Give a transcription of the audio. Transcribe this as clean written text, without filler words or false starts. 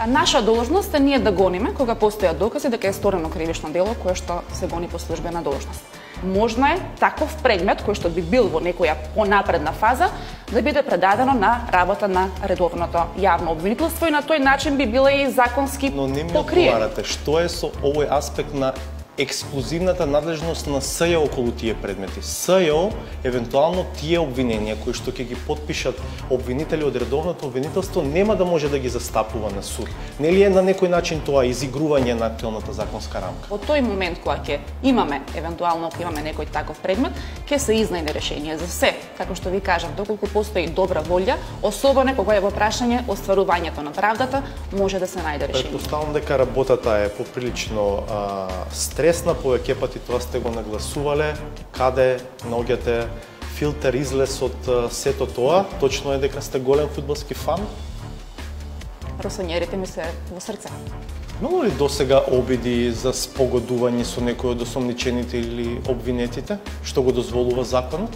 Наша должност е ние да гониме кога постојат докази дека е сторено кривишно дело кое што се гони по службена должност. Можно е таков предмет кој што би бил во некоја понапредна фаза да биде предадено на работа на редовното јавно обвинителство и на тој начин би била и законски покриена. Но не ми одговарате, што е со овој аспект на ексклузивната надлежност на СЈО околу тие предмети. СЈО, евентуално тие обвиненија кои што ќе ги потпишат обвинители од редовното обвинителство, нема да може да ги застапува на суд. Нели е на некој начин тоа изигрување на актуелната законска рамка? Во тој момент кога ќе имаме, евентуално ако имаме некој таков предмет, ќе се изнајде решение за се. Како што ви кажав, доколку постои добра волја, особено кога е во прашање остварувањето на правдата, може да се најде решение. Претпоставам дека работата е поприлично стресна, повеќе пати тоа сте го нагласувале, каде наоѓате филтер излез од сето тоа. Точно е дека сте голем фудбалски фан? Росонерите ми се во срце. Имало ли досега обиди за спогодување со некој од осомничените или обвинетите, што го дозволува законот?